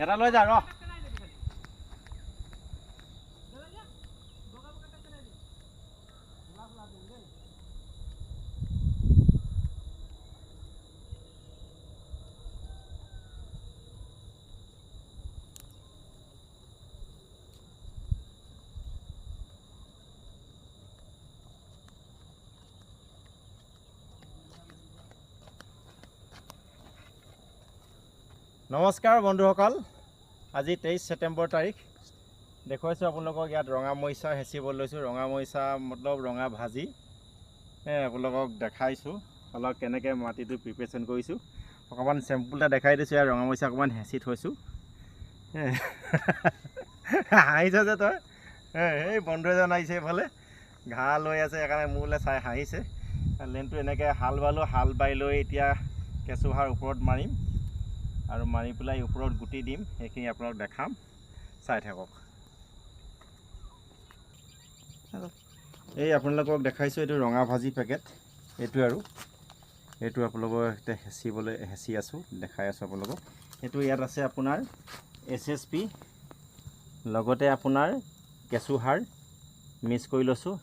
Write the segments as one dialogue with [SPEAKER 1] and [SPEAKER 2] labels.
[SPEAKER 1] এটা লৈ যা ৰ নমস্কাৰ বন্ধুসকল আজি 23 ছেপ্টেম্বৰ তাৰিখ দেখুৱাইছোঁ আপোনালোকক ইয়াত ৰঙা মৰিচা হেঁচিব লৈছোঁ ৰঙা মৰিচা মতলব ৰঙা ভাজি আপোনালোকক দেখাইছোঁ অলপ কেনেকৈ মাটিটো প্ৰিপেৰেশ্যন কৰিছোঁ অকণমান চেম্পুল এটা দেখাই দিছোঁ ইয়াত ৰঙা মৰিচা অকণমান হেঁচি থৈছোঁ হাঁহিছ যে তই এই বন্ধু এজন আহিছে এইফালে ঘাঁহ লৈ আছে সেইকাৰণে মোলৈ চাই হাঁহিছে লেনটো এনেকৈ হাল বালোঁ হাল বাই লৈ এতিয়া কেঁচুসাৰ ওপৰত মাৰিম আৰু মাৰি পেলাই ওপৰত গুটি দিম সেইখিনি আপোনালোক দেখাম চাই থাকক এই আপোনালোকক দেখাইছোঁ এইটো ৰঙা ভাজি পেকেট এইটো আৰু এইটো আপোনালোকৰ এতিয়া হেঁচি আছোঁ দেখাই আছোঁ আপোনালোকক এইটো ইয়াত আছে আপোনাৰ SSP লগতে আপোনাৰ কেঁচুসাৰ মিক্স কৰি লৈছোঁ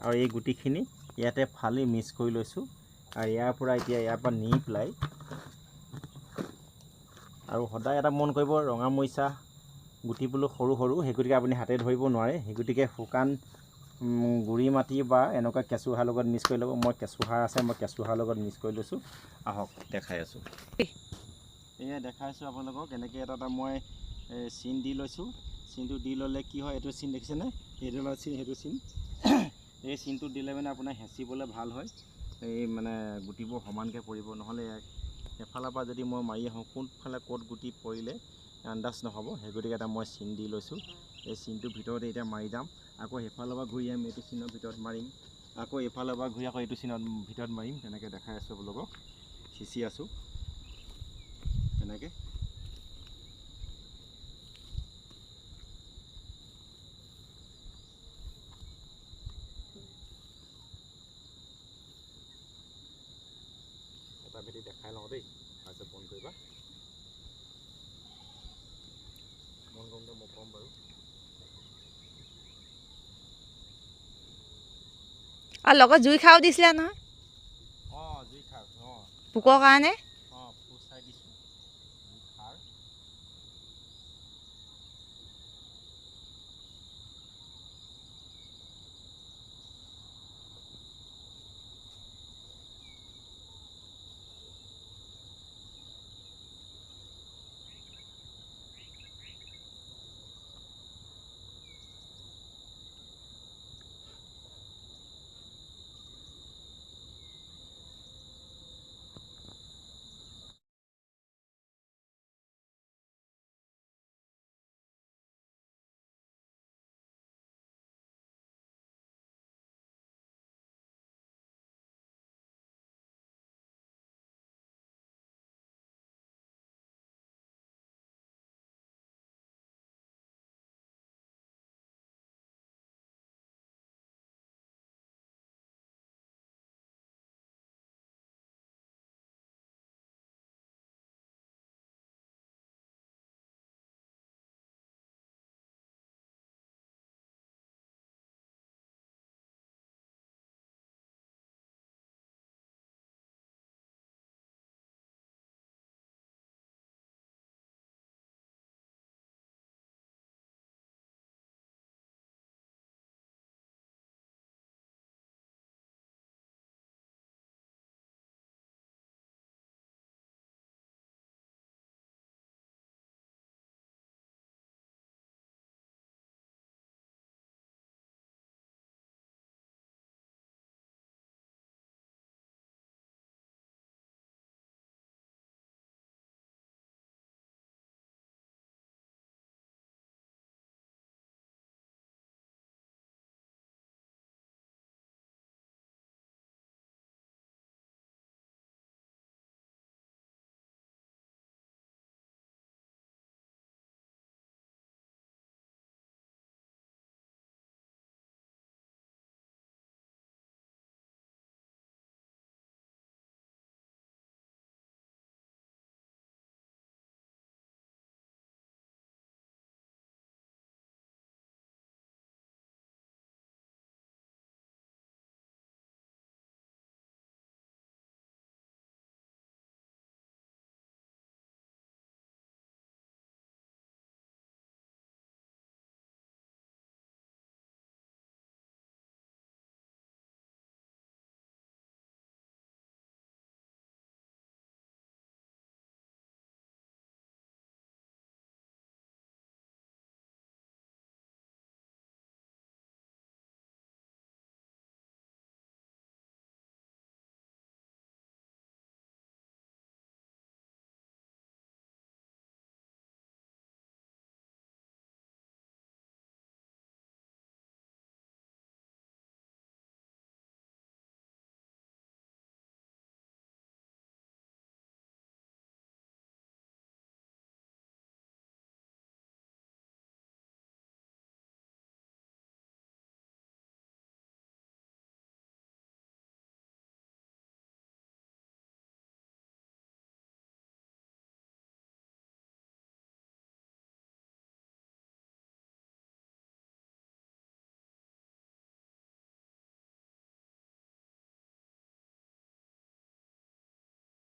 [SPEAKER 1] আৰু এই গুটিখিনি ইয়াতে ফালি মিক্স কৰি লৈছোঁ আৰু ইয়াৰ পৰা নি পেলাই আৰু সদায় এটা মন কৰিব ৰঙা মৰিচা গুটিবোৰ সৰু সৰু সেই গতিকে আপুনি হাতে ধৰিব নোৱাৰে সেই গতিকে শুকান গুড়ি মাটি বা এনেকুৱা কেঁচুসাৰ লগত মিক্স কৰি ল'ব মই কেঁচুসাৰ আছে মই কেঁচুসাৰ লগত মিক্স কৰি লৈছোঁ আহক দেখাই আছোঁ এয়া দেখাইছোঁ আপোনালোকক এনেকৈ এটা মই চিন দি লৈছোঁ চিনটো দি ল'লে কি হয় এইটো চিন দেখিছেনে এইটো চিন সেইটো চিন এই চিনটো দিলে মানে আপোনাৰ হেঁচিবলৈ ভাল হয় এই মানে গুটিবোৰ সমানকৈ পৰিব নহ'লে এফালৰ পৰা যদি মই মাৰি আহোঁ কোনফালে ক'ত গুটি পৰিলে আন্দাজ নহ'ব সেই গতিকে এটা মই চিন দি লৈছোঁ এই চিনটোৰ ভিতৰতে এতিয়া মাৰি যাম আকৌ সেইফালৰ পৰা ঘূৰি আহিম এইটো চিনৰ ভিতৰত মাৰিম আকৌ এইফালৰ পৰা ঘূৰি আকৌ এইটো চিনৰ ভিতৰত মাৰিম তেনেকৈ দেখাই আছোঁ আপোনালোকক সিঁচি আছোঁ তেনেকৈ এটা ভেটি দেখাই লওঁ দেই তাৰপিছত বন্ধ কৰিবা মন কৰোঁতে মই ক'ম বাৰু
[SPEAKER 2] আৰু লগত জুই খাও দিছিলে নহয়
[SPEAKER 1] অঁ জুই খাওক অঁ
[SPEAKER 2] পোকৰ কাৰণে